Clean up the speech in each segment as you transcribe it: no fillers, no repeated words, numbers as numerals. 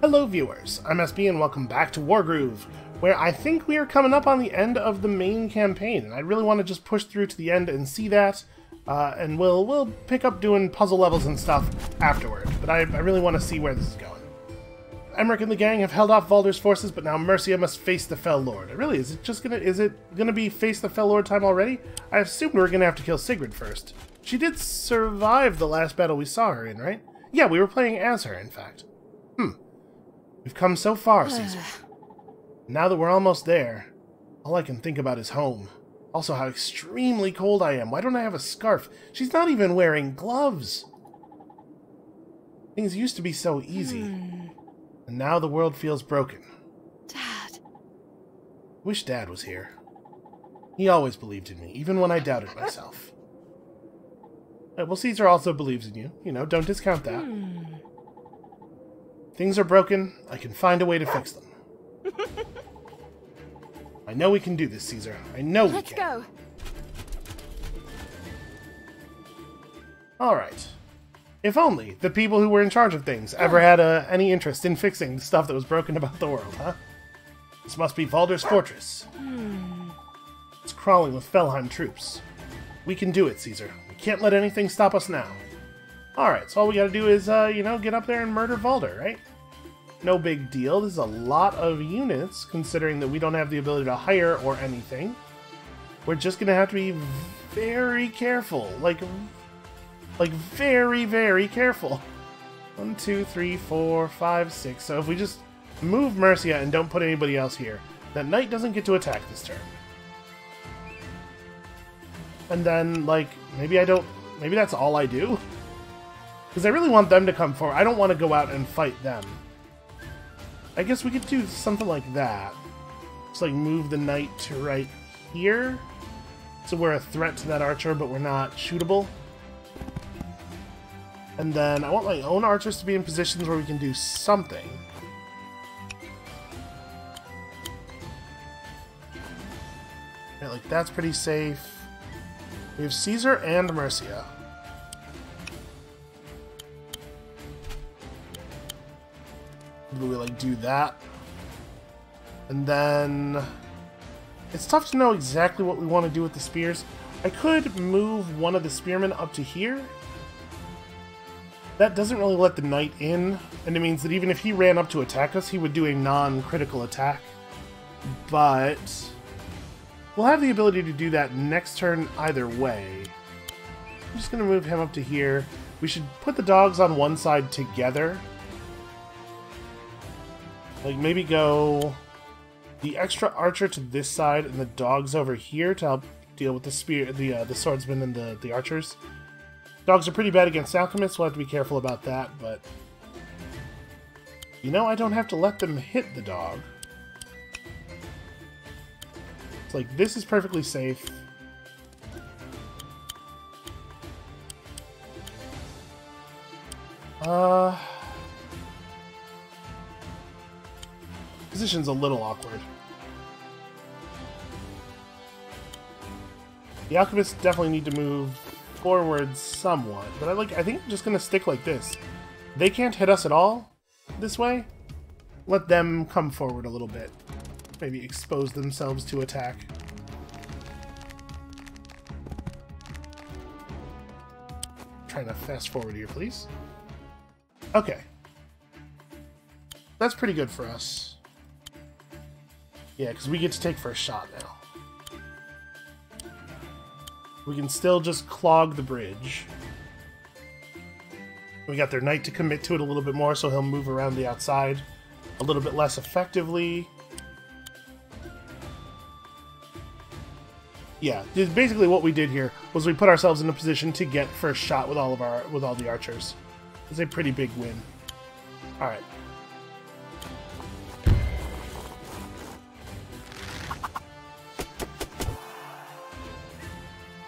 Hello viewers, I'm SB and welcome back to Wargroove, where I think we are coming up on the end of the main campaign, and I really want to just push through to the end and see that, and we'll pick up doing puzzle levels and stuff afterward, but I really want to see where this is going. Emmerich and the gang have held off Valder's forces, but now Mercia must face the Fell Lord. Really, is it gonna be face the Fell Lord time already? I assumed we were gonna have to kill Sigrid first. She did survive the last battle we saw her in, right? Yeah, we were playing as her, in fact. We've come so far, Caesar. Now that we're almost there, all I can think about is home. Also, how extremely cold I am. Why don't I have a scarf? She's not even wearing gloves. Things used to be so easy. And now the world feels broken. Dad. Wish Dad was here. He always believed in me, even when I doubted myself. Well, Caesar also believes in you. You know, don't discount that. Things are broken. I can find a way to fix them. I know we can do this, Caesar. I know we can. Let's go. Alright. If only the people who were in charge of things ever had any interest in fixing stuff that was broken about the world, huh? This must be Valder's fortress. It's crawling with Felheim troops. We can do it, Caesar. We can't let anything stop us now. Alright, so all we gotta do is, you know, get up there and murder Valder, right? No big deal. This is a lot of units, considering that we don't have the ability to hire or anything. We're just gonna have to be very careful. Like very, very careful. 1, 2, 3, 4, 5, 6. So if we just move Mercia and don't put anybody else here, that knight doesn't get to attack this turn. And then, like, maybe that's all I do? Because I really want them to come forward. I don't want to go out and fight them. I guess we could do something like that. Just like move the knight to right here. So we're a threat to that archer, but we're not shootable. And then I want my own archers to be in positions where we can do something. Yeah, like that's pretty safe. We have Caesar and Mercia. Do we like do that? And then it's tough to know exactly what we want to do with the spears. I could move one of the spearmen up to here. That doesn't really let the knight in, and it means that even if he ran up to attack us, he would do a non-critical attack. But we'll have the ability to do that next turn either way. I'm just going to move him up to here. We should put the dogs on one side together. Like, maybe go the extra archer to this side and the dogs over here to help deal with the spear, the swordsmen and the archers. Dogs are pretty bad against alchemists, we'll have to be careful about that, but you know, I don't have to let them hit the dog. It's like, this is perfectly safe. Position's a little awkward. The alchemists definitely need to move forward somewhat, but I think I'm just gonna stick like this. They can't hit us at all this way. Let them come forward a little bit. Maybe expose themselves to attack. Trying to fast forward here, please. Okay. That's pretty good for us. Yeah, because we get to take first shot now. We can still just clog the bridge. We got their knight to commit to it a little bit more, so he'll move around the outside a little bit less effectively. Yeah, basically what we did here was we put ourselves in a position to get first shot with all the archers. It's a pretty big win. All right.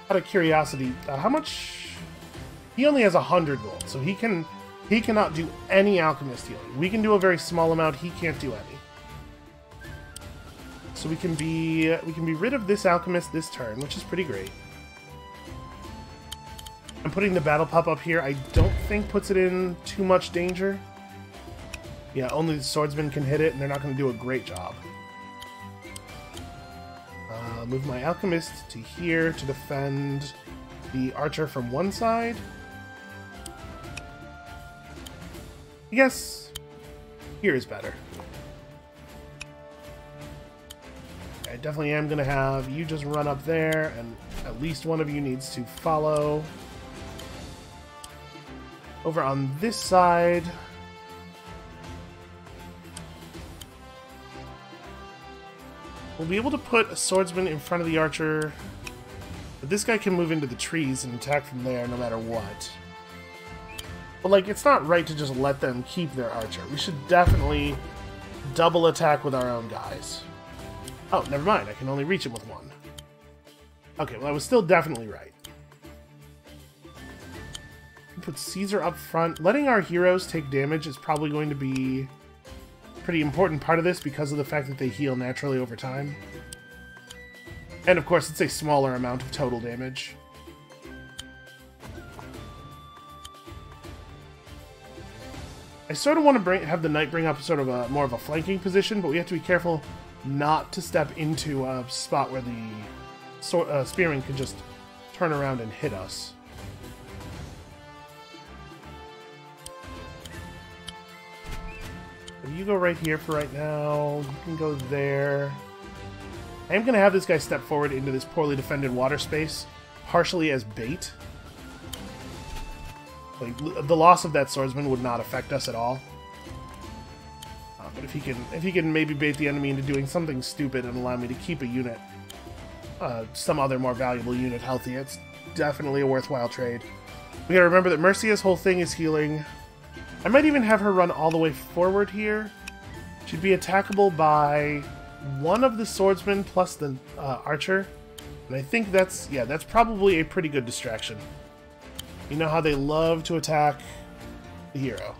Out of curiosity, how much? He only has 100 gold, so he cannot do any alchemist healing. We can do a very small amount. He can't do any. So we can be rid of this alchemist this turn, which is pretty great. I'm putting the battle pup up here. I don't think puts it in too much danger. Yeah, only the swordsman can hit it, and they're not going to do a great job. Move my alchemist to here to defend the archer from one side. I guess here is better. I definitely am going to have you just run up there, and at least one of you needs to follow. Over on this side, we'll be able to put a swordsman in front of the archer, but this guy can move into the trees and attack from there no matter what. But, like, it's not right to just let them keep their archer. We should definitely double attack with our own guys. Oh, never mind. I can only reach him with one. Okay, well, I was still definitely right. Put Caesar up front. Letting our heroes take damage is probably going to be a pretty important part of this because of the fact that they heal naturally over time. And, of course, it's a smaller amount of total damage. I sort of want to have the knight bring up sort of more of a flanking position, but we have to be careful not to step into a spot where the spearman can just turn around and hit us. So you go right here for right now. You can go there. I am going to have this guy step forward into this poorly defended water space, partially as bait. Like, the loss of that swordsman would not affect us at all. But if he can maybe bait the enemy into doing something stupid and allow me to keep a unit, some other more valuable unit healthy, it's definitely a worthwhile trade. We gotta remember that Mercia's whole thing is healing. I might even have her run all the way forward here. She'd be attackable by one of the swordsmen plus the archer. And I think that's probably a pretty good distraction. You know how they love to attack the hero.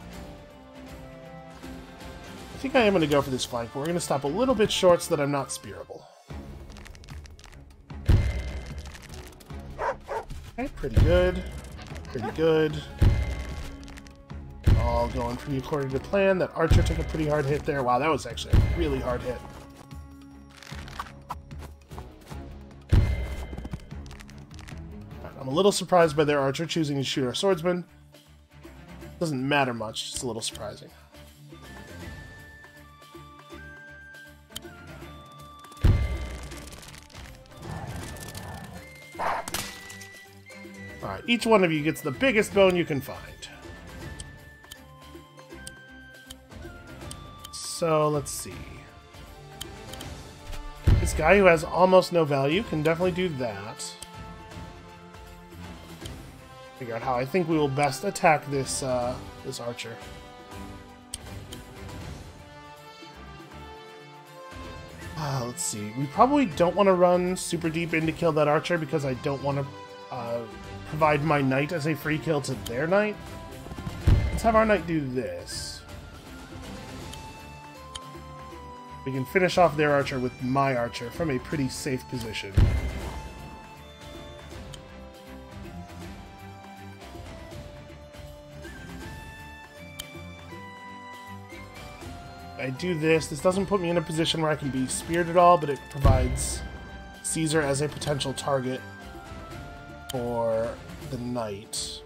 I think I am going to go for this flank, but we're going to stop a little bit short so that I'm not spearable. Okay, pretty good. Pretty good. All going pretty according to plan. That archer took a pretty hard hit there. Wow, that was actually a really hard hit. I'm a little surprised by their archer choosing to shoot our swordsman. Doesn't matter much, just a little surprising. Alright, each one of you gets the biggest bone you can find. So, let's see. This guy who has almost no value can definitely do that. Figure out how I think we will best attack this this archer. Let's see. We probably don't want to run super deep in to kill that archer because I don't want to provide my knight as a free kill to their knight. Let's have our knight do this. We can finish off their archer with my archer from a pretty safe position. I do this. This doesn't put me in a position where I can be speared at all, but it provides Caesar as a potential target for the knight.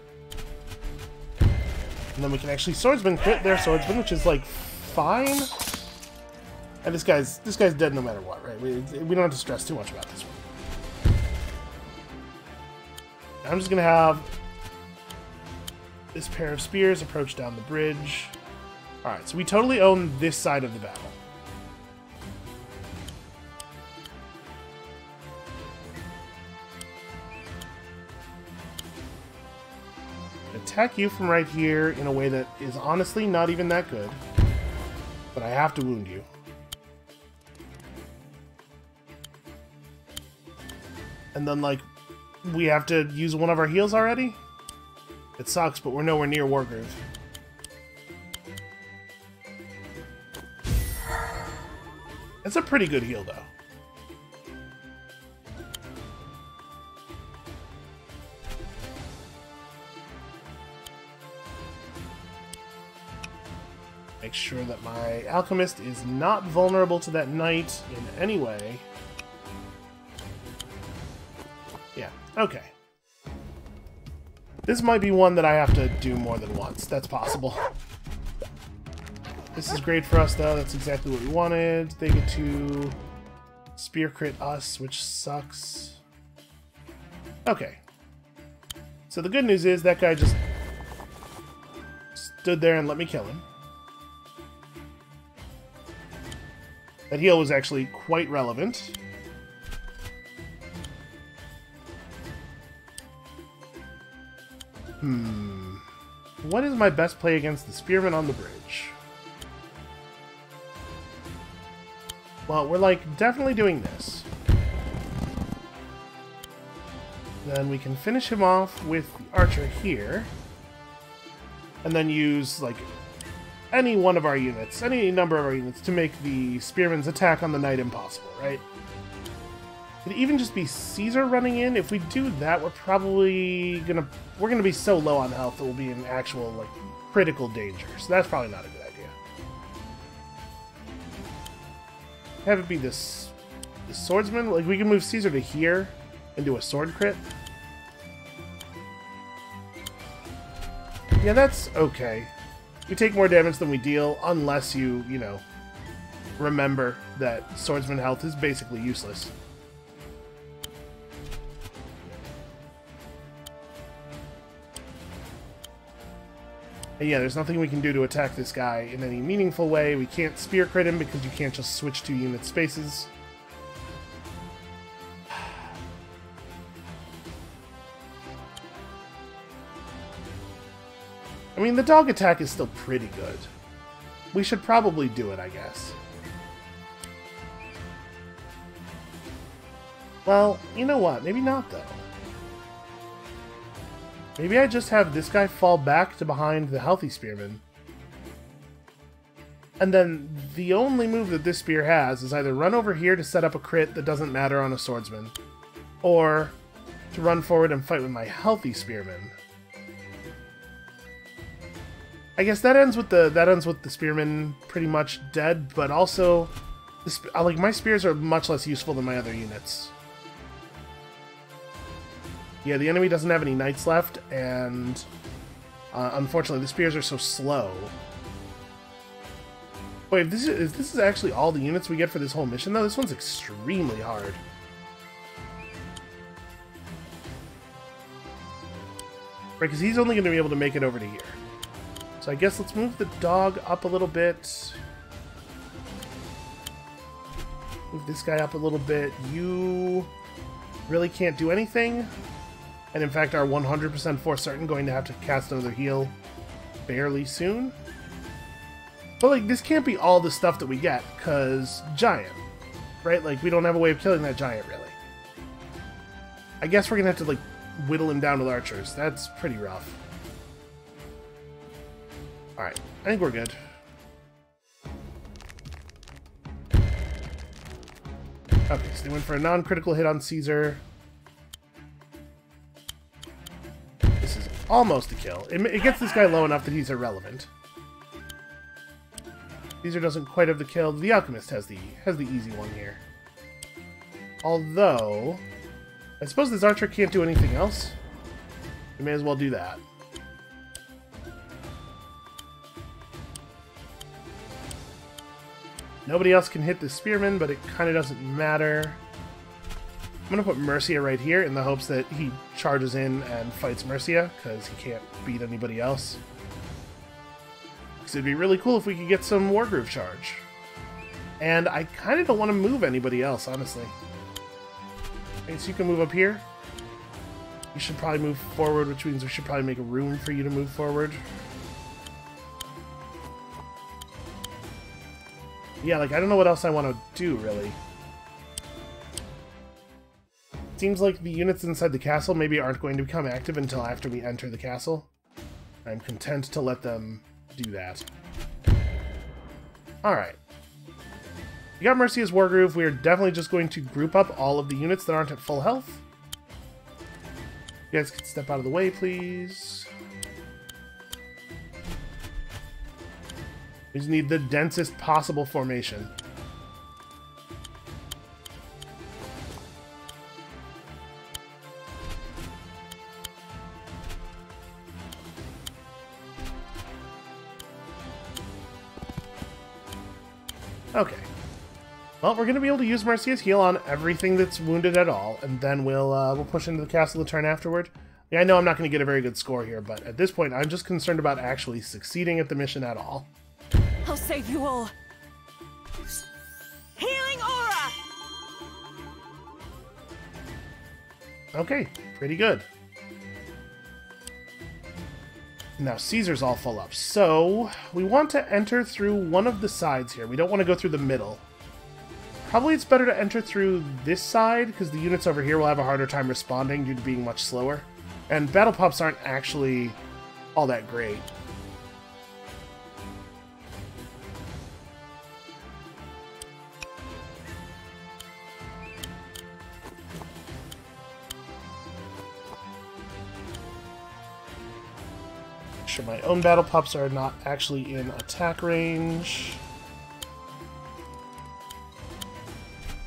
And then we can actually swordsman crit their swordsman, which is like fine. And this guy's dead no matter what, right? We don't have to stress too much about this one. I'm just gonna have this pair of spears approach down the bridge. Alright, so we totally own this side of the battle. Attack you from right here in a way that is honestly not even that good. But I have to wound you. And then, like, we have to use one of our heals already? It sucks, but we're nowhere near Wargroove. It's a pretty good heal, though. Make sure that my alchemist is not vulnerable to that knight in any way. Yeah, okay. This might be one that I have to do more than once. That's possible. This is great for us, though. That's exactly what we wanted. They get to spear crit us, which sucks. Okay. So the good news is that guy just stood there and let me kill him. That heal was actually quite relevant. What is my best play against the spearman on the bridge? Well, we're like definitely doing this. Then we can finish him off with the archer here. And then use like any one of our units, any number of our units, to make the spearman's attack on the knight impossible, right? Could even just be Caesar running in. If we do that, we're probably gonna be so low on health that we'll be in actual like critical danger. So that's probably not a good idea. Have it be this swordsman. Like we can move Caesar to here and do a sword crit. Yeah, that's okay. We take more damage than we deal, unless you know, remember that swordsman health is basically useless. And yeah, there's nothing we can do to attack this guy in any meaningful way. We can't spear crit him because you can't just switch 2 unit spaces. I mean, the dog attack is still pretty good. We should probably do it, I guess. Well, you know what? Maybe not, though. Maybe I just have this guy fall back to behind the healthy spearman. And then the only move that this spear has is either run over here to set up a crit that doesn't matter on a swordsman, or to run forward and fight with my healthy spearman. I guess that ends with the spearman pretty much dead, but also like my spears are much less useful than my other units. Yeah, the enemy doesn't have any knights left, and unfortunately the spears are so slow. Wait, this is actually all the units we get for this whole mission, though? This one's extremely hard. Right, because he's only going to be able to make it over to here. So I guess let's move the dog up a little bit. Move this guy up a little bit. You really can't do anything. And in fact, are 100% for certain going to have to cast another heal fairly soon. But like, this can't be all the stuff that we get, because giant, right? Like, we don't have a way of killing that giant, really. I guess we're gonna have to like whittle him down with archers. That's pretty rough. Alright, I think we're good. Okay, so they went for a non-critical hit on Caesar. This is almost a kill. It gets this guy low enough that he's irrelevant. Caesar doesn't quite have the kill. The Alchemist has the easy one here. Although, I suppose this archer can't do anything else. We may as well do that. Nobody else can hit the spearman, but it kind of doesn't matter. I'm going to put Mercia right here in the hopes that he charges in and fights Mercia, because he can't beat anybody else. Because it'd be really cool if we could get some Wargroove charge. And I kind of don't want to move anybody else, honestly. Okay, so you can move up here. You should probably move forward, which means we should probably make a room for you to move forward. Yeah, like, I don't know what else I want to do, really. Seems like the units inside the castle maybe aren't going to become active until after we enter the castle. I'm content to let them do that. Alright. We got Mercia's Wargroove. We are definitely just going to group up all of the units that aren't at full health. You guys can step out of the way, please. We just need the densest possible formation. Okay. Well, we're going to be able to use Mercia's heal on everything that's wounded at all, and then we'll push into the castle the turn afterward. Yeah, I know I'm not going to get a very good score here, but at this point, I'm just concerned about actually succeeding at the mission at all. I'll save you all. Healing aura! Okay, pretty good. Now Caesar's all full up, so we want to enter through one of the sides here. We don't want to go through the middle. Probably it's better to enter through this side, because the units over here will have a harder time responding due to being much slower. And battle pops aren't actually all that great. Sure, my own battle pups are not actually in attack range.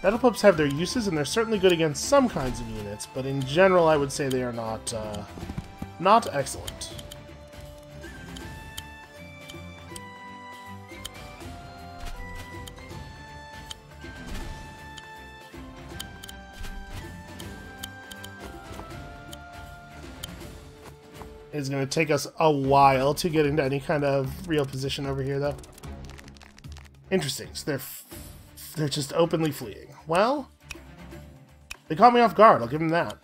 Battle pups have their uses, and they're certainly good against some kinds of units, but in general, I would say they are not excellent. It's going to take us a while to get into any kind of real position over here, though. Interesting. So they're just openly fleeing. Well, they caught me off guard. I'll give them that.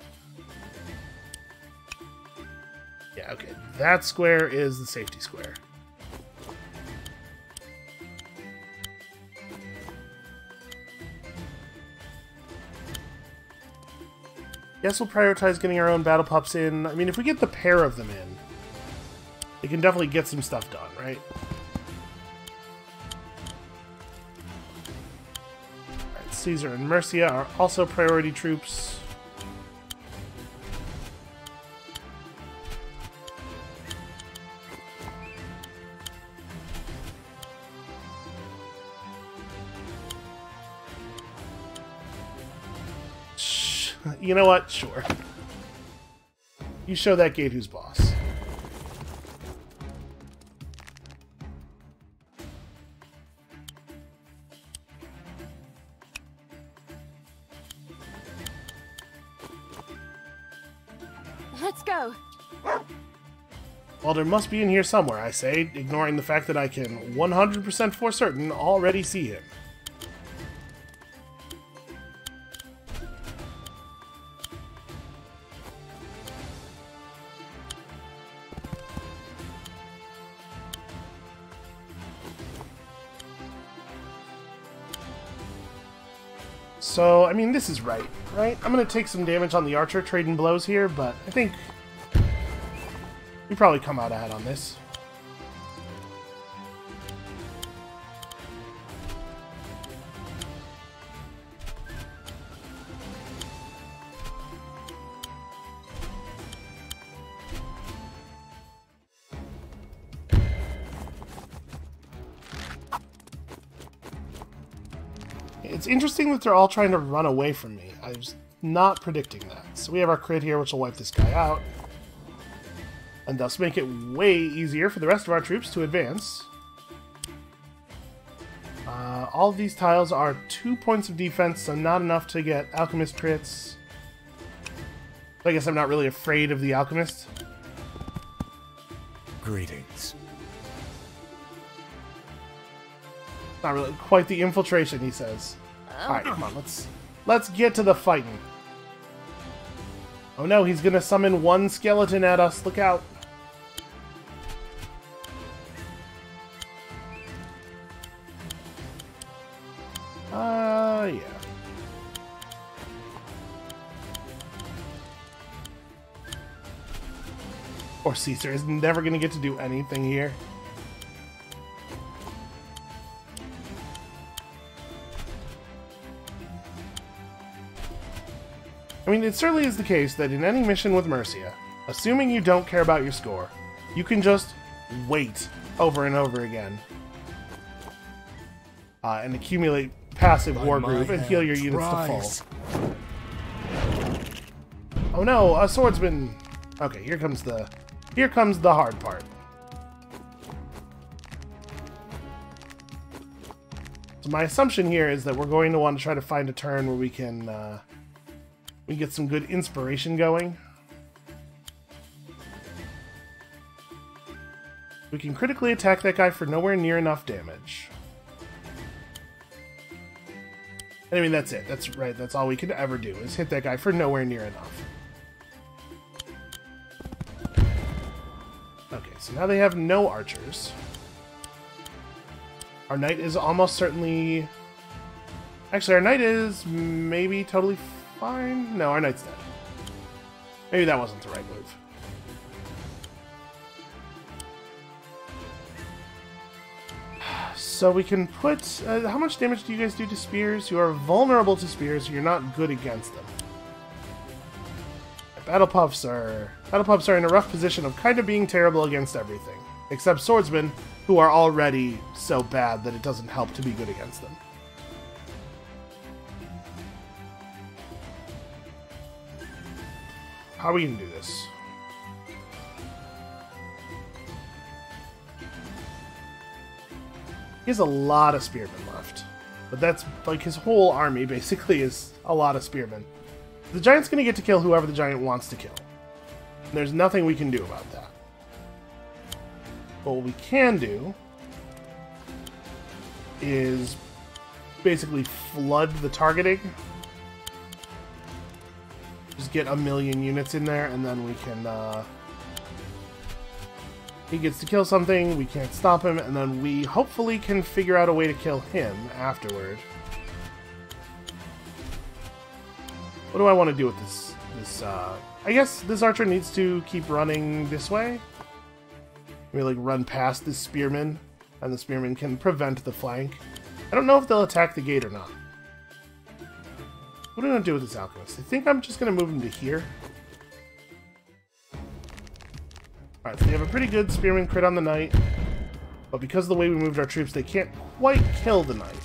Yeah, okay. That square is the safety square. Guess we'll prioritize getting our own battle pups in. I mean, if we get the pair of them in, we can definitely get some stuff done, right? Alright, Caesar and Mercia are also priority troops. You know what? Sure. You show that gate who's boss. Let's go. Well, there must be in here somewhere, I say, ignoring the fact that I can 100% for certain already see him. So, I mean, this is right? I'm going to take some damage on the archer trading blows here, but I think we probably come out ahead on this. It's interesting that they're all trying to run away from me. I was not predicting that. So we have our crit here, which will wipe this guy out. And thus make it way easier for the rest of our troops to advance. All of these tiles are 2 points of defense, so not enough to get Alchemist crits. I guess I'm not really afraid of the Alchemist. Greetings. Not really quite the infiltration, he says. Alright, come on, let's get to the fighting. Oh no, he's gonna summon one skeleton at us. Look out. Yeah. Poor Caesar is never gonna get to do anything here. I mean, it certainly is the case that in any mission with Mercia, assuming you don't care about your score, you can just wait over and over again. and accumulate passive Wargroove and heal your units to full. Oh no, a swordsman! Okay, here comes the hard part. So my assumption here is that we're going to want to try to find a turn where we can get some good inspiration going. We can critically attack that guy for nowhere near enough damage. And I mean, that's it. That's right. That's all we can ever do, is hit that guy for nowhere near enough. Okay, so now they have no archers. Our knight is almost certainly... Actually, our knight is maybe totally fine. No, our knight's dead. Maybe that wasn't the right move. So we can put... how much damage do you guys do to spears? You are vulnerable to spears, so you're not good against them. Battle Puffs are in a rough position of kind of being terrible against everything. Except swordsmen, who are already so bad that it doesn't help to be good against them. How are we going to do this? He has a lot of spearmen left. But that's, like, his whole army, basically, is a lot of spearmen. The giant's going to get to kill whoever the giant wants to kill. And there's nothing we can do about that. But what we can do is basically flood the targeting. Just get 1,000,000 units in there, and then we can... he gets to kill something, we can't stop him, and then we hopefully can figure out a way to kill him afterward. What do I want to do with this? I guess this archer needs to keep running this way. Maybe, like, run past this spearman, and the spearman can prevent the flank. I don't know if they'll attack the gate or not. What do I want to do with this alchemist? I think I'm just going to move him to here. Alright, so they have a pretty good spearman crit on the knight, but because of the way we moved our troops, they can't quite kill the knight.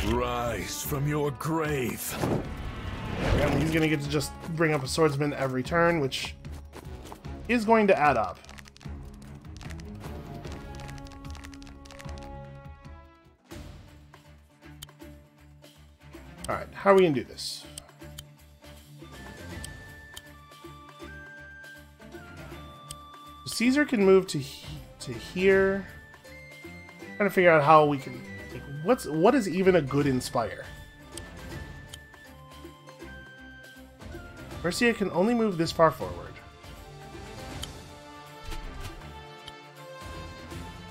Rise from your grave. And he's going to get to just bring up a swordsman every turn, which is going to add up. Alright, how are we going to do this? Caesar can move to here. I'm trying to figure out how we can... Like, what is even a good inspire? Mercia can only move this far forward.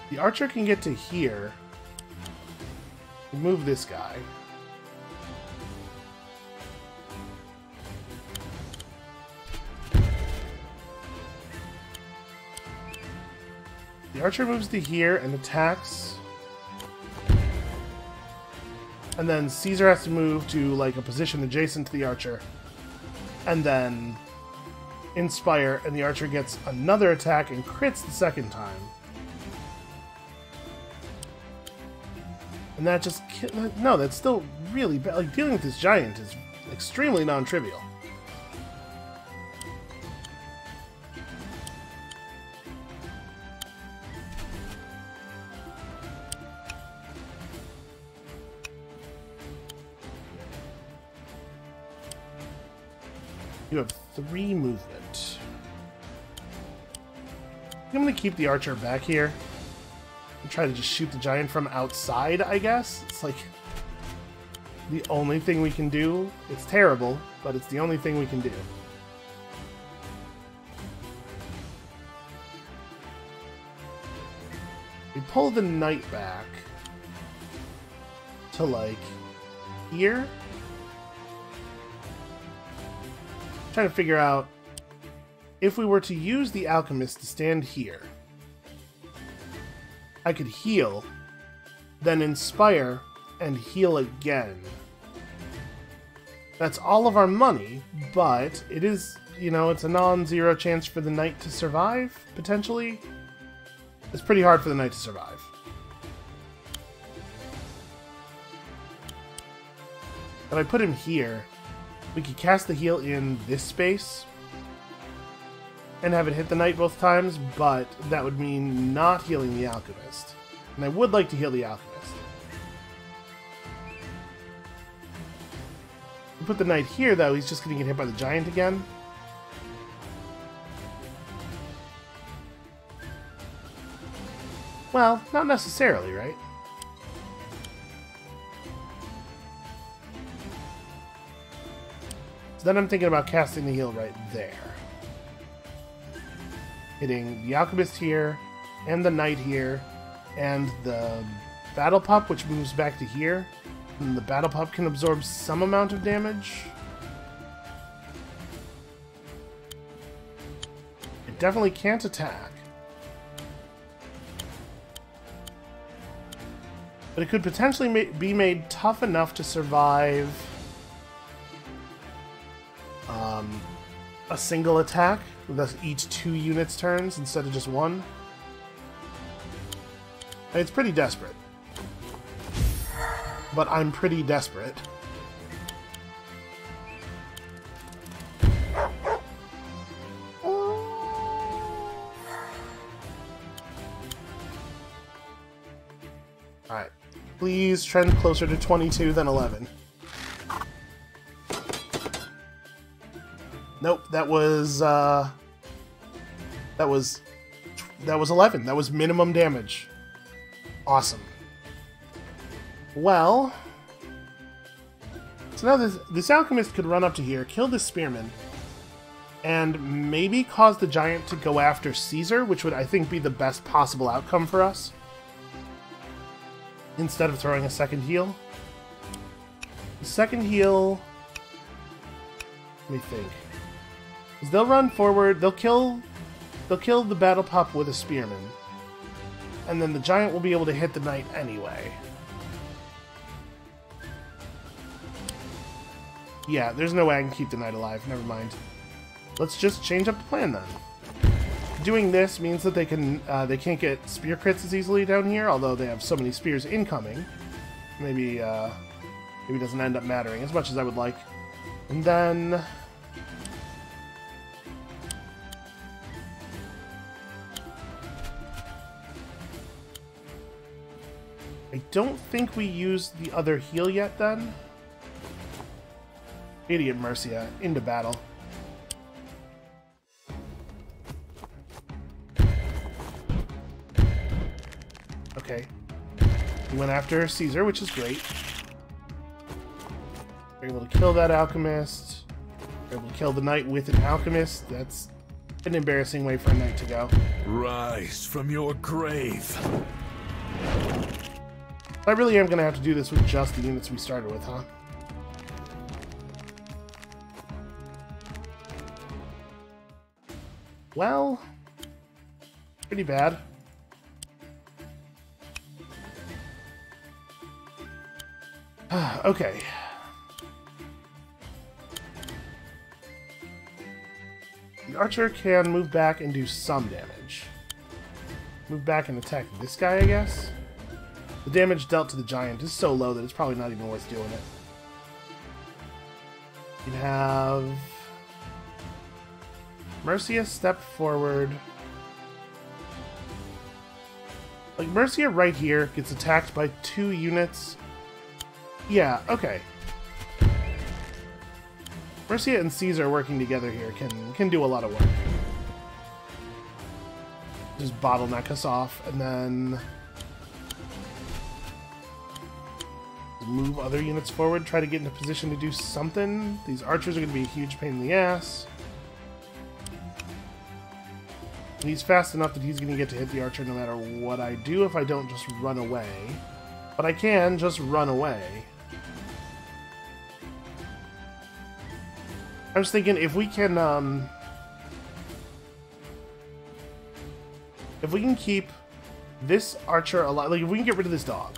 The archer can get to here. Move this guy. The archer moves to here and attacks. And then Caesar has to move to, like, a position adjacent to the archer. And then inspire, and the archer gets another attack and crits the second time. And that just... No, that's still really bad. Like, dealing with this giant is extremely non-trivial. You have 3 movement. I'm going to keep the archer back here and try to just shoot the giant from outside, I guess. It's like the only thing we can do. It's terrible, but it's the only thing we can do. We pull the knight back to, like, here. Trying to figure out if we were to use the alchemist to stand here, I could heal, then inspire, and heal again. That's all of our money, but it is, you know, it's a non-zero chance for the knight to survive, potentially. It's pretty hard for the knight to survive. If I put him here, we could cast the heal in this space and have it hit the knight both times, but that would mean not healing the alchemist. And I would like to heal the alchemist. We put the knight here, though, he's just going to get hit by the giant again. Well, not necessarily, right? So then I'm thinking about casting the heal right there. Hitting the alchemist here, and the knight here, and the battle pup, which moves back to here. And the battle pup can absorb some amount of damage. It definitely can't attack. But it could potentially be made tough enough to survive a single attack, thus each 2 units' turns instead of just 1. It's pretty desperate. But I'm pretty desperate. Alright. Please trend closer to 22 than 11. Nope, that was 11. That was minimum damage. Awesome. Well, so now this alchemist could run up to here, kill this spearman, and maybe cause the giant to go after Caesar, which would, I think, be the best possible outcome for us, instead of throwing a second heal. The second heal, let me think, is they'll run forward, they'll kill the battle pup with a spearman, and then the giant will be able to hit the knight anyway. Yeah, there's no way I can keep the knight alive. Never mind. Let's just change up the plan then. Doing this means that they can't get spear crits as easily down here, although they have so many spears incoming. Maybe it doesn't end up mattering as much as I would like. And then I don't think we used the other heal yet then. Idiot Mercia, into battle. Okay. He went after Caesar, which is great. We're able to kill that alchemist. We're able to kill the knight with an alchemist. That's an embarrassing way for a knight to go. Rise from your grave. I really am going to have to do this with just the units we started with, huh? Well, pretty bad. Okay. The archer can move back and do some damage. Move back and attack this guy, I guess. The damage dealt to the giant is so low that it's probably not even worth doing it. You have Mercia step forward. Like, Mercia right here gets attacked by 2 units. Yeah, okay. Mercia and Caesar working together here can do a lot of work. Just bottleneck us off, and then move other units forward, try to get into position to do something. These archers are going to be a huge pain in the ass. And he's fast enough that he's going to get to hit the archer no matter what I do if I don't just run away. But I can just run away. I was thinking if we can keep this archer alive, like if we can get rid of this dog,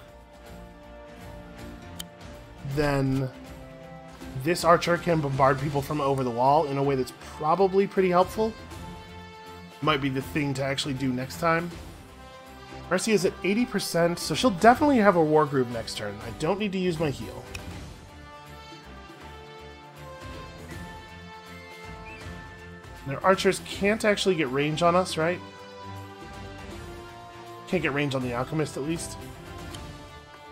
then this archer can bombard people from over the wall in a way that's probably pretty helpful. Might be the thing to actually do next time. Mercy is at 80%, so she'll definitely have a Wargroove next turn. I don't need to use my heal. Their archers can't actually get range on us, right? Can't get range on the alchemist, at least.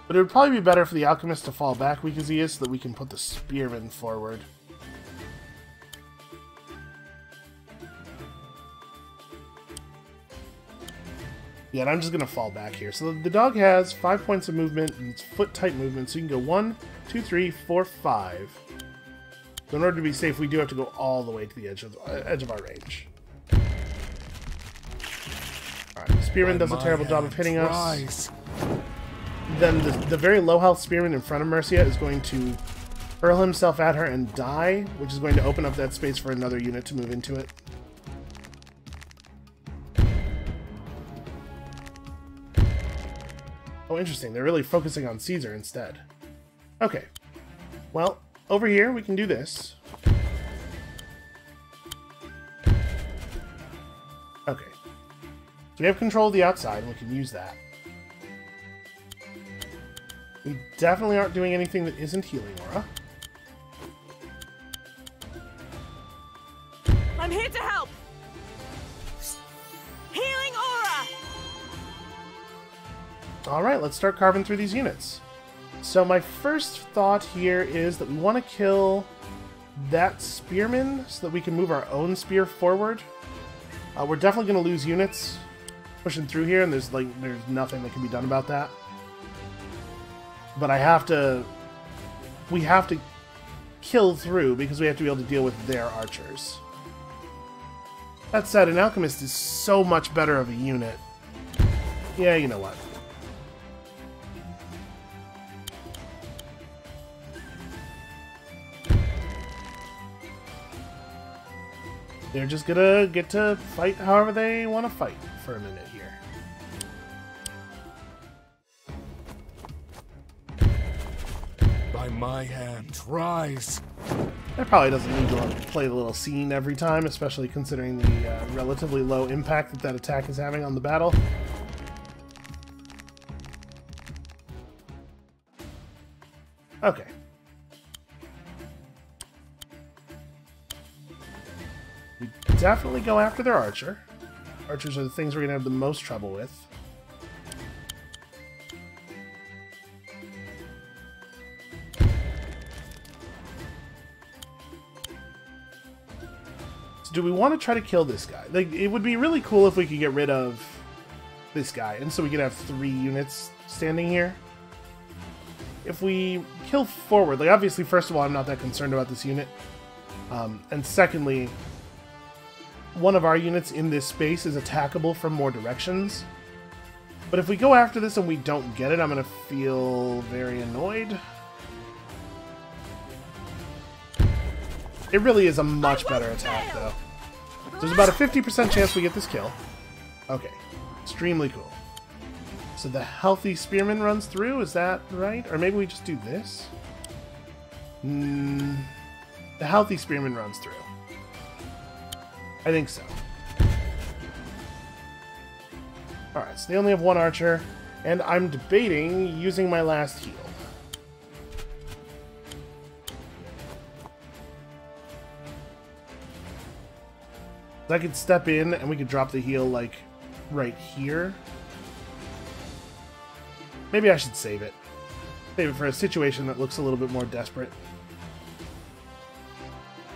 But it would probably be better for the alchemist to fall back weak as he is, so that we can put the spearman forward. Yeah, and I'm just going to fall back here. So the dog has 5 points of movement, and it's foot-type movement, so you can go 1, 2, 3, 4, 5. So in order to be safe, we do have to go all the way to the edge of our range. Alright, Spearman does a terrible job of hitting us. Then the very low health Spearman in front of Mercia is going to hurl himself at her and die, which is going to open up that space for another unit to move into it. Oh, interesting. They're really focusing on Caesar instead. Okay. Well, over here we can do this. Okay. So we have control of the outside, and we can use that. We definitely aren't doing anything that isn't healing aura. I'm here to help! Healing aura! Alright, let's start carving through these units. So my first thought here is that we want to kill that spearman so that we can move our own spear forward. We're definitely going to lose units pushing through here, and there's nothing that can be done about that. But we have to kill through because we have to be able to deal with their archers. That said, an alchemist is so much better of a unit. Yeah, you know what. They're just gonna get to fight however they want to fight for a minute here. By my hand, rise! That probably doesn't need to play the little scene every time, especially considering the relatively low impact that attack is having on the battle. Okay. We definitely go after their archer. Archers are the things we're going to have the most trouble with. So do we want to try to kill this guy? Like, it would be really cool if we could get rid of this guy, and so we could have 3 units standing here. If we kill forward, like, obviously, first of all, I'm not that concerned about this unit. And secondly, one of our units in this space is attackable from more directions. But if we go after this and we don't get it, I'm going to feel very annoyed. It really is a much better attack, though. There's about a 50% chance we get this kill. Okay. Extremely cool. So the healthy spearman runs through, is that right? Or maybe we just do this? The healthy spearman runs through. I think so. Alright, so they only have 1 archer, and I'm debating using my last heal. I could step in and we could drop the heal, like, right here. Maybe I should save it. Save it for a situation that looks a little bit more desperate.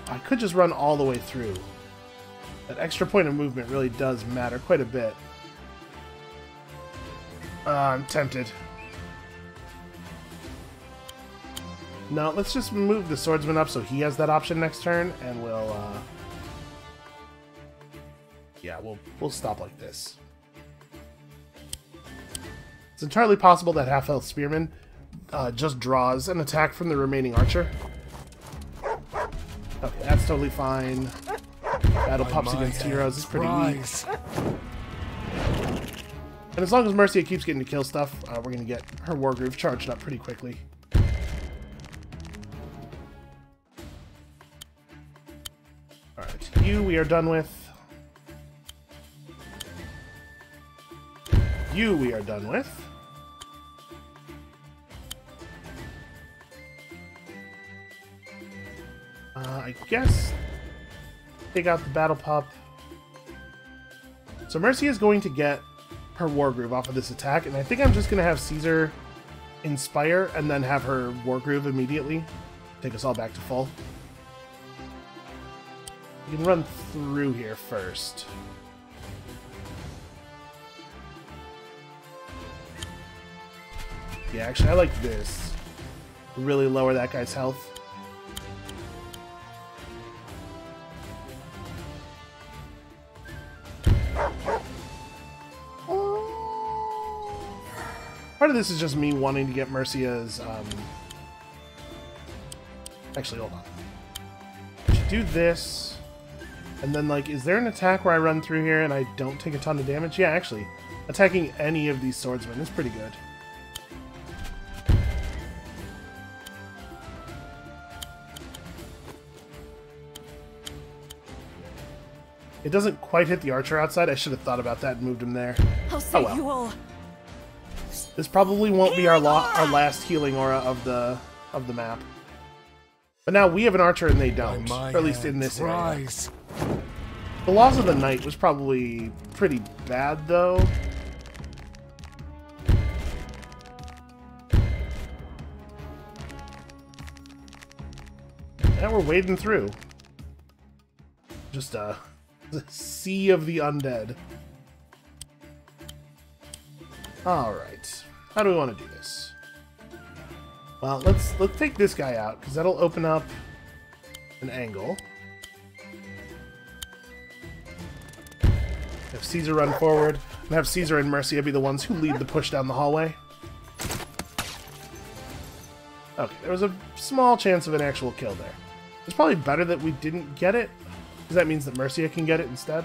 I could just run all the way through. That extra point of movement really does matter quite a bit. I'm tempted. No, let's just move the swordsman up so he has that option next turn, and we'll, yeah, we'll stop like this. It's entirely possible that half-health spearman just draws an attack from the remaining archer. Okay, that's totally fine. Battle pops against heroes is pretty weak. And as long as Mercia keeps getting to kill stuff, we're going to get her Wargroove charged up pretty quickly. Alright, you we are done with. You we are done with. I guess take out the battle pup. So Mercia is going to get her Wargroove off of this attack, and I think I'm just going to have Caesar inspire and then have her Wargroove immediately. Take us all back to full. You can run through here first. Yeah, actually, I like this. Really lower that guy's health. Part of this is just me wanting to get Mercia's, Actually, hold on. I should do this. And then, like, is there an attack where I run through here and I don't take a ton of damage? Yeah, actually. Attacking any of these swordsmen is pretty good. It doesn't quite hit the archer outside. I should have thought about that and moved him there. I'll save well. you all. This probably won't be our last healing aura of the map. But now we have an archer and they don't, or at least in this area. The Laws of the Night was probably pretty bad, though. And we're wading through. Just the sea of the undead. Alright. How do we want to do this? Well, let's take this guy out, because that'll open up an angle. Have Caesar run forward, and have Caesar and Mercia be the ones who lead the push down the hallway. Okay, there was a small chance of an actual kill there. It's probably better that we didn't get it, because that means that Mercia can get it instead.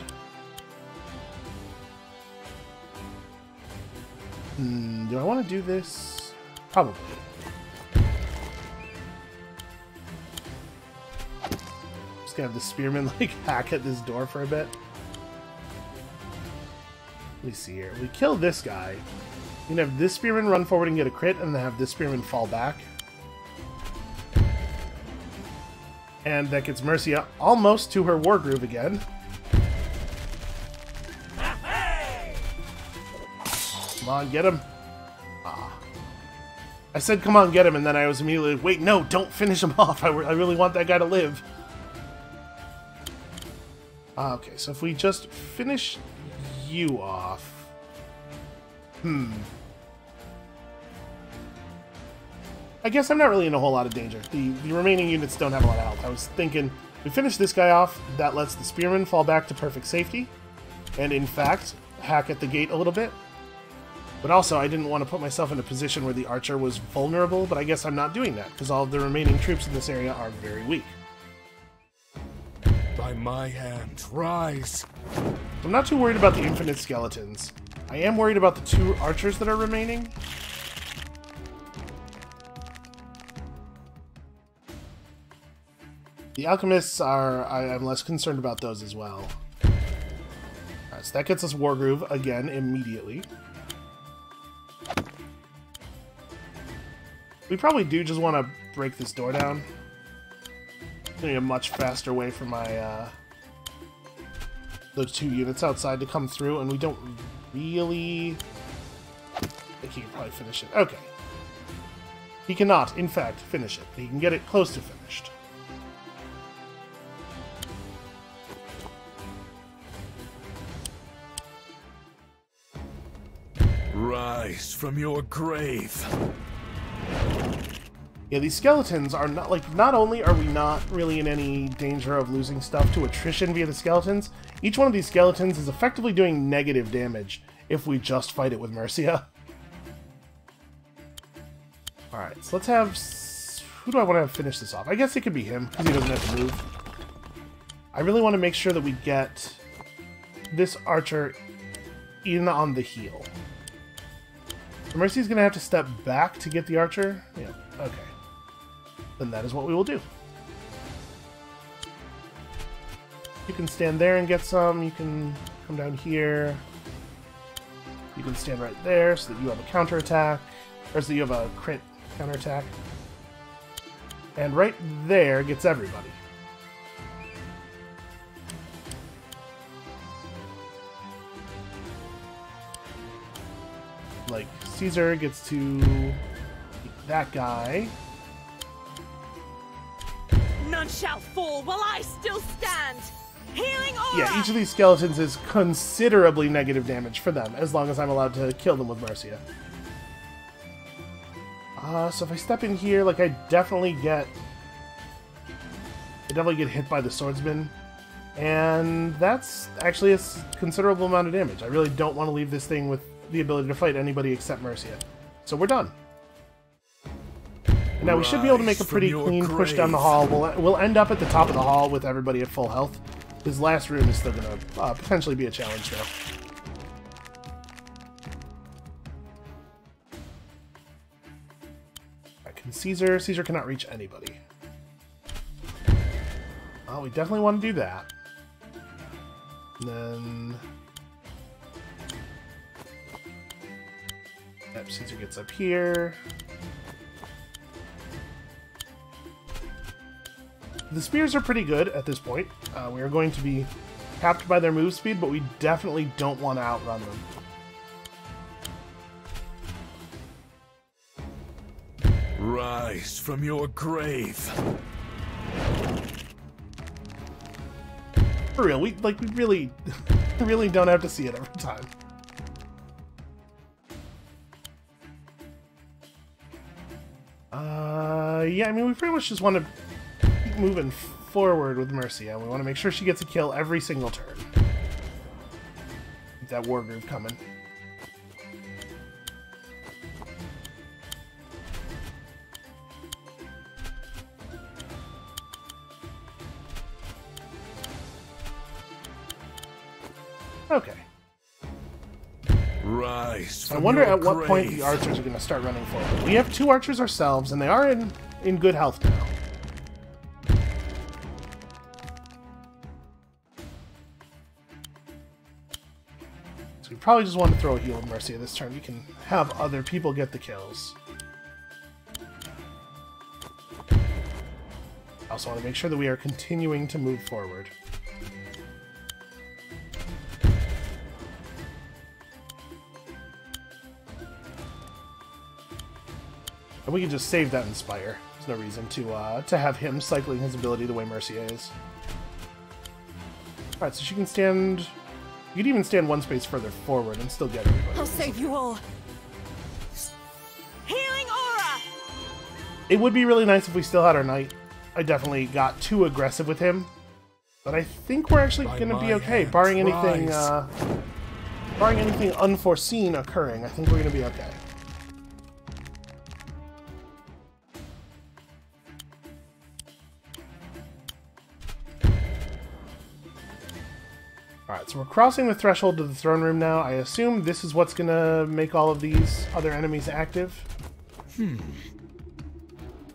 Do I want to do this? Probably. Just gonna have the spearman like hack at this door for a bit. Let me see here. We kill this guy. You can have this spearman run forward and get a crit, and then have this spearman fall back. And that gets Mercia almost to her Wargroove again. Come on, get him. Ah. I said come on, get him, and then I was immediately like, wait, no, don't finish him off. I really want that guy to live. Okay, so if we just finish you off... I guess I'm not really in a whole lot of danger. The remaining units don't have a lot of health. I was thinking, we finish this guy off, that lets the spearman fall back to perfect safety, and in fact, hack at the gate a little bit. But also, I didn't want to put myself in a position where the archer was vulnerable, but I guess I'm not doing that, because all of the remaining troops in this area are very weak. By my hand, rise! I'm not too worried about the infinite skeletons. I am worried about the 2 archers that are remaining. The alchemists are... I'm less concerned about those as well. Alright, so that gets us Wargroove again immediately. We probably do just want to break this door down. It's going to be a much faster way for my those 2 units outside to come through, and we don't really... I think he can probably finish it. Okay. He cannot, in fact, finish it. He can get it close to finished. Rise from your grave. Yeah, these skeletons are not, like, not only are we not really in any danger of losing stuff to attrition via the skeletons, each one of these skeletons is effectively doing negative damage if we just fight it with Mercia. Alright, so let's have... Who do I want to have finish this off? I guess it could be him, because he doesn't have to move. I really want to make sure that we get this archer in on the heel. Mercy's going to have to step back to get the archer? Yeah, okay. Then that is what we will do. You can stand there and get some. You can come down here. You can stand right there so that you have a counterattack. Or so that you have a crit counterattack. And right there gets everybody. like, Caesar gets to beat that guy. None shall fall while I still stand. Healing aura! Yeah, each of these skeletons is considerably negative damage for them, as long as I'm allowed to kill them with Mercia. So if I step in here, like, I definitely get hit by the swordsman, and that's actually a considerable amount of damage. I really don't want to leave this thing with the ability to fight anybody except Mercia. So we're done. And now we should be able to make a pretty clean push down the hall. We'll end up at the top of the hall with everybody at full health. His last rune is still going to potentially be a challenge, though. Can Caesar cannot reach anybody. Oh, we definitely want to do that. And then... Yep, Caesar gets up here. The spears are pretty good at this point. We are going to be capped by their move speed, but we definitely don't want to outrun them. Rise from your grave. For real, we really, really don't have to see it every time. Yeah, I mean, we pretty much just want to keep moving forward with Mercia. We want to make sure she gets a kill every single turn. Keep that Wargroove coming. Okay. Rise. I wonder at what point the archers are going to start running forward. We have 2 archers ourselves, and they are in good health now. So we probably just want to throw a heal of Mercia this turn. We can have other people get the kills. I also want to make sure that we are continuing to move forward. And we can just save that Inspire. There's no reason to have him cycling his ability the way Mercia is. Alright, so she can stand... You could even stand 1 space further forward and still get everybody. I'll save you all. Healing aura! It would be really nice if we still had our knight. I definitely got too aggressive with him. But I think we're actually going to be okay, barring anything unforeseen occurring. I think we're going to be okay. Alright, so we're crossing the threshold to the throne room now. I assume this is what's gonna make all of these other enemies active. An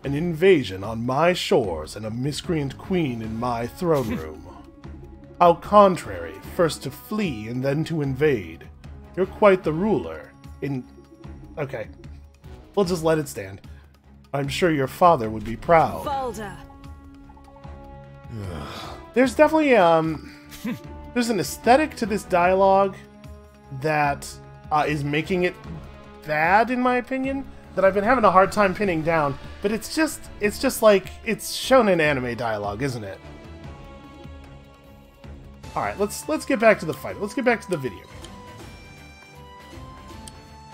invasion on my shores and a miscreant queen in my throne room. How contrary, first to flee and then to invade. You're quite the ruler. Okay. We'll just let it stand. I'm sure your father would be proud. Balder. There's definitely, there's an aesthetic to this dialogue that is making it bad, in my opinion, that I've been having a hard time pinning down. But it's just like, it's shonen anime dialogue, isn't it? Alright, let's get back to the fight. Let's get back to the video.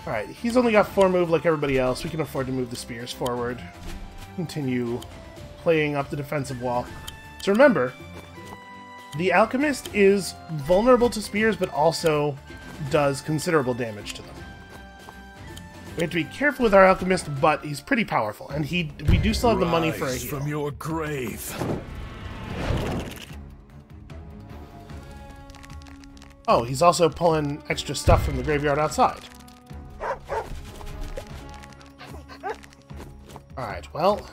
Alright, he's only got 4 move like everybody else. We can afford to move the spears forward. Continue playing up the defensive wall. So remember, the alchemist is vulnerable to spears, but also does considerable damage to them. We have to be careful with our alchemist, but he's pretty powerful, and we do still have the money for a heal. From your grave. Oh, he's also pulling extra stuff from the graveyard outside. Alright, well,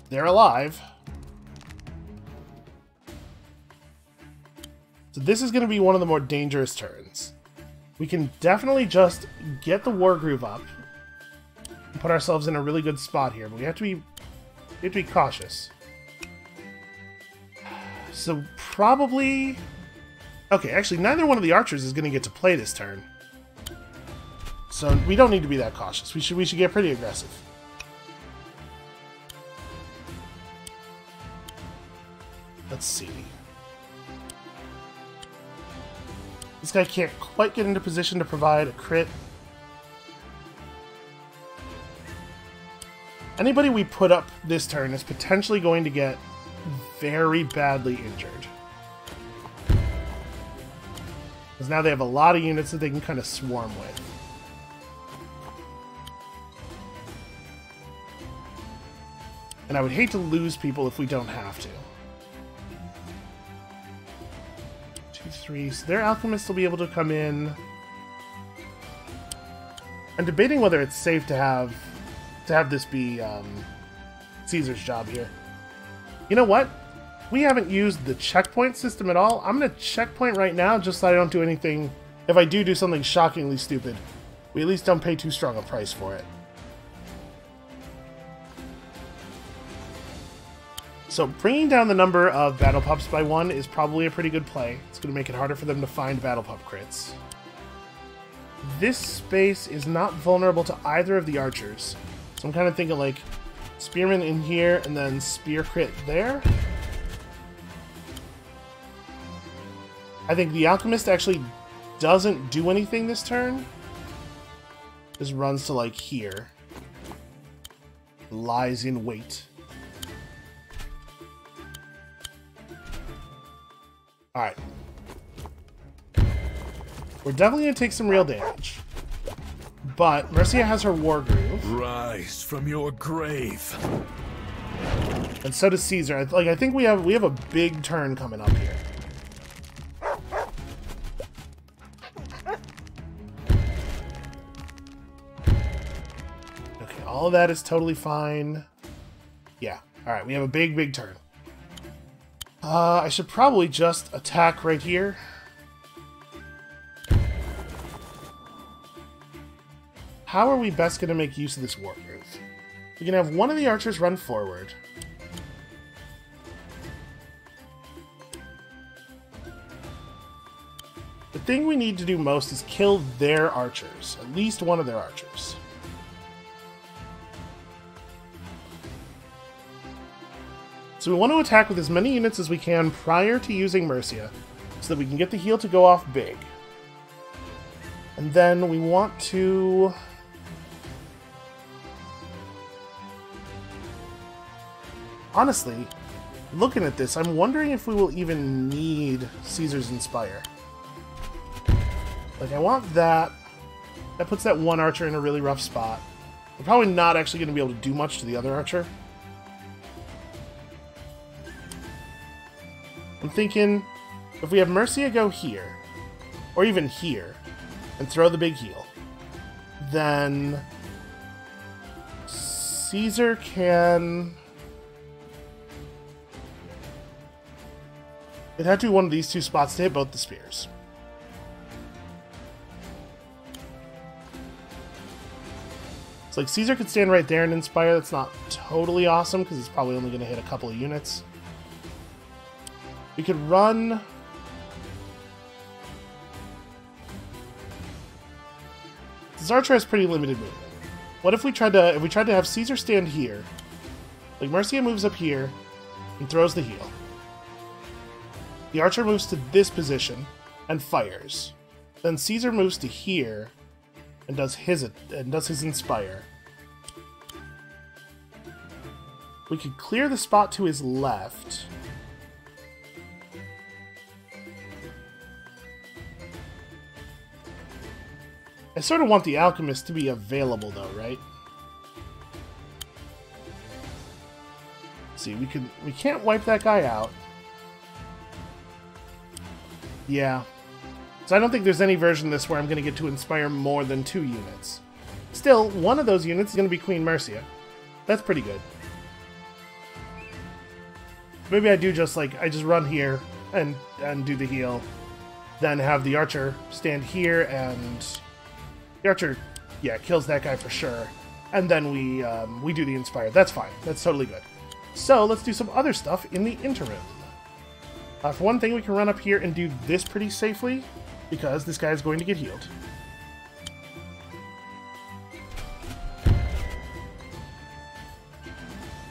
they're alive. So this is going to be one of the more dangerous turns. We can definitely just get the Wargroove up and put ourselves in a really good spot here, but we have to be cautious. So probably... Okay, actually, neither one of the archers is going to get to play this turn. So we don't need to be that cautious. We should get pretty aggressive. Let's see. This guy can't quite get into position to provide a crit. Anybody we put up this turn is potentially going to get very badly injured. Because now they have a lot of units that they can kind of swarm with. And I would hate to lose people if we don't have to. 2, 3. So their alchemists will be able to come in. I'm debating whether it's safe to have this be Caesar's job here. You know what? We haven't used the checkpoint system at all. I'm going to checkpoint right now just so I don't do anything. If I do something shockingly stupid, we at least don't pay too strong a price for it. So bringing down the number of battle pups by 1 is probably a pretty good play. It's going to make it harder for them to find battle pup crits. This space is not vulnerable to either of the archers. So I'm kind of thinking like spearman in here and then spear crit there. I think the alchemist actually doesn't do anything this turn. Just runs to like here. Lies in wait. Alright. We're definitely going to take some real damage. But Mercia has her Wargroove. Rise from your grave. And so does Caesar. I think we have a big turn coming up here. Okay, all of that is totally fine. Yeah. Alright, we have a big turn. I should probably just attack right here. How are we best going to make use of this Wargroove? We can have one of the archers run forward. The thing we need to do most is kill their archers. At least one of their archers. So we want to attack with as many units as we can prior to using Mercia, so that we can get the heal to go off big. And then we want to... Honestly, looking at this, I'm wondering if we will even need Caesar's Inspire. Like, I want that. That puts that one archer in a really rough spot. We're probably not actually going to be able to do much to the other archer. I'm thinking, if we have Mercia go here, or even here, and throw the big heal, then Caesar can... It had to be one of these two spots to hit both the spears. It's like Caesar could stand right there and inspire. That's not totally awesome because it's probably only going to hit a couple of units. We could run... This archer has pretty limited movement. What if we tried to have Caesar stand here? Like Mercia moves up here and throws the heal. The archer moves to this position and fires. Then Caesar moves to here and does his inspire. We could clear the spot to his left. I sort of want the alchemist to be available though, right? Let's see, we can't wipe that guy out. Yeah. So I don't think there's any version of this where I'm going to get to inspire more than 2 units. Still, one of those units is going to be Queen Mercia. That's pretty good. Maybe I do just I just run here and do the heal. Then have the archer stand here and the archer, yeah, kills that guy for sure. And then we do the inspire. That's fine. That's totally good. So let's do some other stuff in the interim. For one thing, we can run up here and do this pretty safely, because this guy is going to get healed.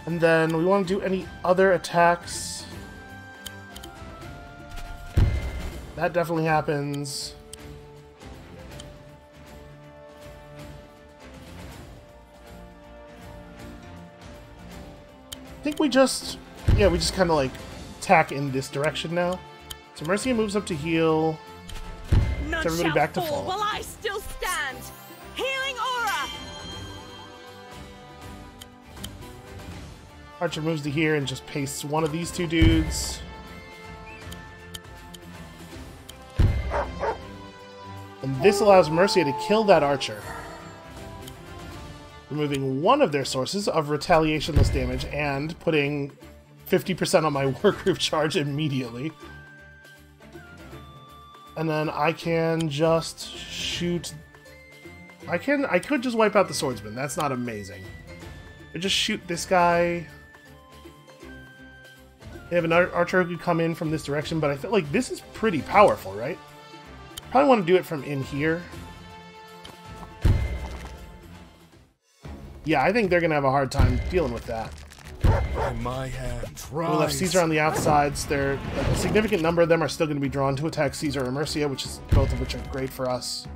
And then we want to do any other attacks. That definitely happens. I think we just kind of like tack in this direction now. So Mercia moves up to heal. None Everybody shall back to fall fall. while I still stand. Healing aura. Archer moves to here and just pastes one of these two dudes. And this allows Mercia to kill that archer, removing one of their sources of retaliationless damage and putting 50% on my Wargroove charge immediately. And then I can just shoot... I could just wipe out the swordsman. That's not amazing. I just shoot this guy. They have an archer who could come in from this direction, but I feel like this is pretty powerful, right? Probably want to do it from in here. Yeah, I think they're going to have a hard time dealing with that. By my hand, We left Caesar on the outsides. A significant number of them are still going to be drawn to attack Caesar or Mercia, both of which are great for us.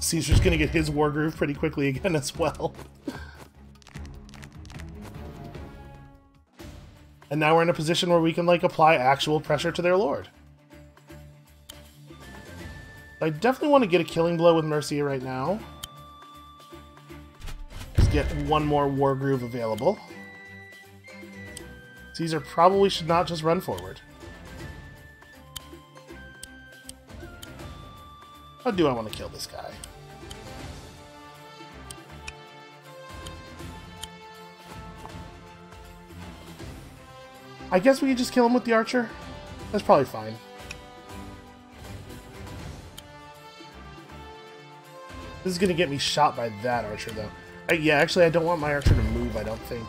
Caesar's going to get his Wargroove pretty quickly again as well. And now we're in a position where we can like apply actual pressure to their lord. I definitely want to get a killing blow with Mercia right now. Just get one more Wargroove available. Caesar probably should not just run forward. How do I want to kill this guy? I guess we could just kill him with the archer. That's probably fine. This is going to get me shot by that archer, though. Yeah, actually, I don't want my archer to move, I don't think.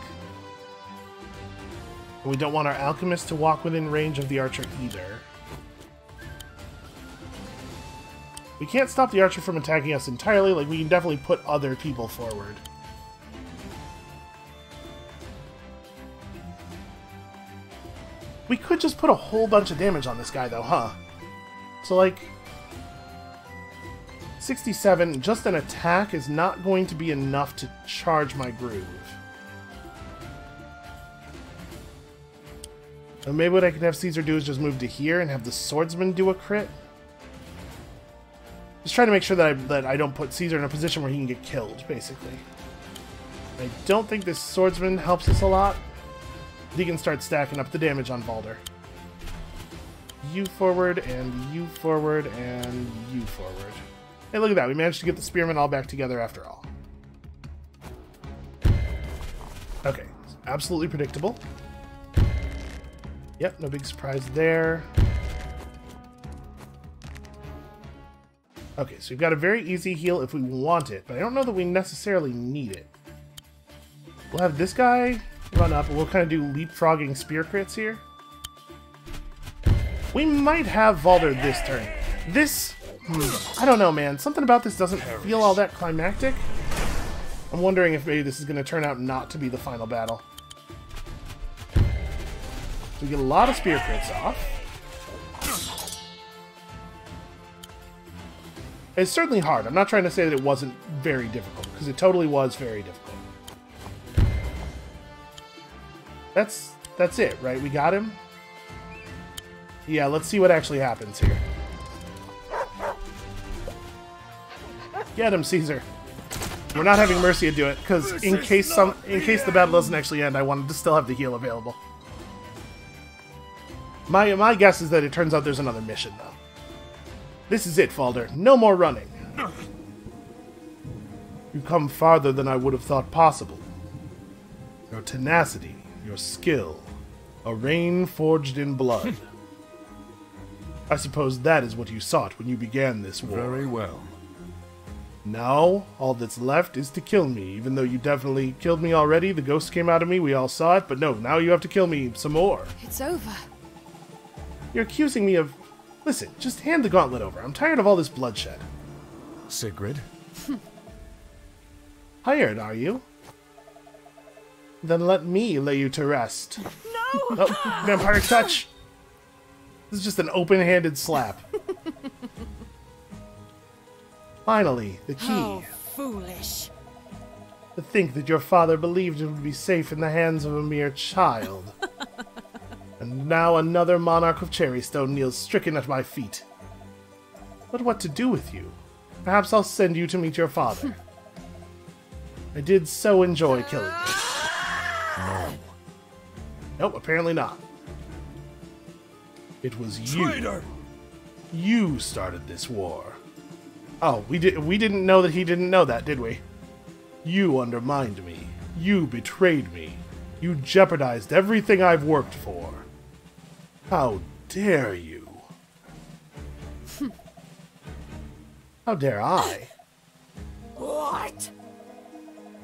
And we don't want our alchemist to walk within range of the archer either. We can't stop the archer from attacking us entirely. Like, we can definitely put other people forward. We could just put a whole bunch of damage on this guy, though, huh? So, like... 67, just an attack is not going to be enough to charge my groove. And maybe what I could have Caesar do is just move to here and have the swordsman do a crit. Just trying to make sure that I don't put Caesar in a position where he can get killed, basically. I don't think this swordsman helps us a lot. He can start stacking up the damage on Balder. You forward, and you forward, and you forward. Hey, look at that. We managed to get the spearmen all back together after all. Okay. Absolutely predictable. Yep, no big surprise there. Okay, so we've got a very easy heal if we want it, but I don't know that we necessarily need it. We'll have this guy run up, and we'll kind of do leapfrogging spear crits here. We might have Valder this turn. This... I don't know, man. Something about this doesn't feel all that climactic. I'm wondering if maybe this is going to turn out not to be the final battle. So we get a lot of spear crits off. It's certainly hard. I'm not trying to say that it wasn't very difficult, because it totally was very difficult. That's it, right? We got him? Yeah, let's see what actually happens here. Get him, Caesar. We're not having Mercia do it, because in case the battle doesn't actually end, I wanted to still have the heal available. My guess is that it turns out there's another mission, though. This is it, Falder. No more running. You come farther than I would have thought possible. Your tenacity, your skill, a reign forged in blood. I suppose that is what you sought when you began this war. Very well. Now, all that's left is to kill me. Even though you definitely killed me already, the ghost came out of me, we all saw it, but no, now you have to kill me some more. It's over. You're accusing me of... Listen, just hand the gauntlet over. I'm tired of all this bloodshed. Sigrid? Hired, are you? Then let me lay you to rest. No! Oh, vampire touch! This is just an open-handed slap. Finally, the key. How foolish. To think that your father believed it would be safe in the hands of a mere child. And now another monarch of Cherrystone kneels stricken at my feet. But what to do with you? Perhaps I'll send you to meet your father. I did so enjoy killing you. No. Nope, apparently not. It was you. Traitor! You started this war. Oh, we didn't know that he didn't know that, did we? You undermined me. You betrayed me. You jeopardized everything I've worked for. How dare you? How dare I? What?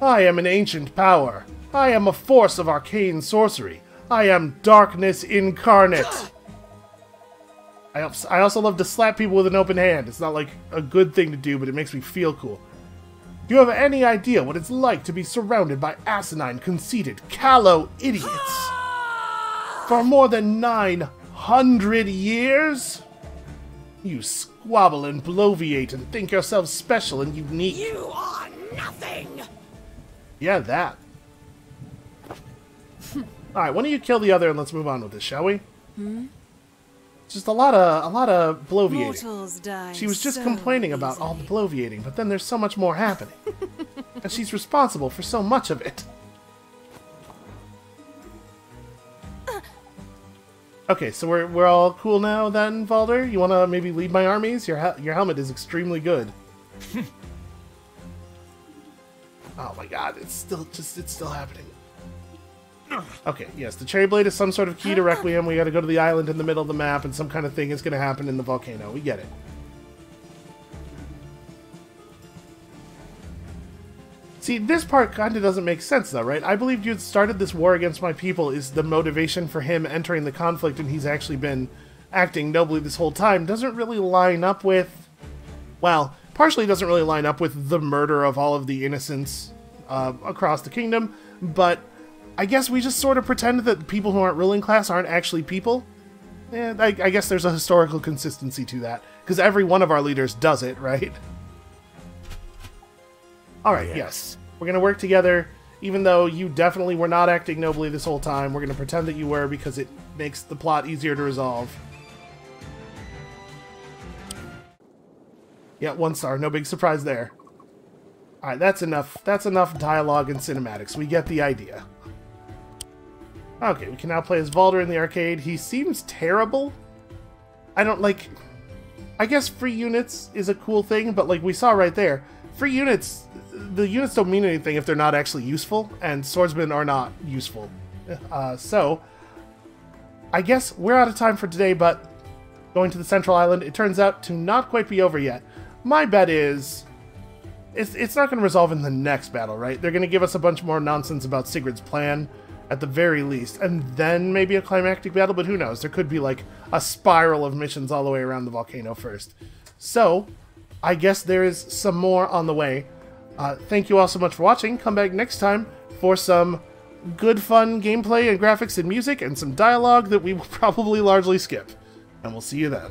I am an ancient power. I am a force of arcane sorcery. I am darkness incarnate. I also love to slap people with an open hand. It's not like a good thing to do, but it makes me feel cool. Do you have any idea what it's like to be surrounded by asinine, conceited, callow idiots? For more than 900 years? You squabble and bloviate and think yourselves special and unique. You are nothing! Yeah, that. Alright, why don't you kill the other and let's move on with this, shall we? Just a lot of bloviating. Mortals die She was just so complaining about all the bloviating, but then there's so much more happening. And she's responsible for so much of it. Okay, so we're all cool now then, Valder? You want to maybe lead my armies? Your helmet is extremely good. Oh my god, it's still happening. Okay, yes, the Cherry Blade is some sort of key to Requiem. We gotta go to the island in the middle of the map, and some kind of thing is gonna happen in the volcano. We get it. See, this part kinda doesn't make sense, though, right? I believed you had started this war against my people is the motivation for him entering the conflict, and he's actually been acting nobly this whole time. Doesn't really line up with... Well, partially doesn't really line up with the murder of all of the innocents across the kingdom, but... I guess we just sort of pretend that people who aren't ruling class aren't actually people. And I guess there's a historical consistency to that. Because every one of our leaders does it, right? Alright, yes. We're going to work together. Even though you definitely were not acting nobly this whole time, we're going to pretend that you were because it makes the plot easier to resolve. Yeah, 1 star. No big surprise there. Alright, that's enough. That's enough dialogue and cinematics. We get the idea. Okay, we can now play as Valder in the arcade. He seems terrible. I don't like... I guess free units is a cool thing, but like we saw right there, free units, the units don't mean anything if they're not actually useful, and swordsmen are not useful. So, I guess we're out of time for today, but going to the Central Island, it turns out to not quite be over yet. My bet is... It's not going to resolve in the next battle, right? They're going to give us a bunch more nonsense about Sigurd's plan, at the very least, and then maybe a climactic battle, but who knows? There could be like a spiral of missions all the way around the volcano first. So, I guess there is some more on the way. Thank you all so much for watching. Come back next time for some good fun gameplay and graphics and music and some dialogue that we will probably largely skip. And we'll see you then.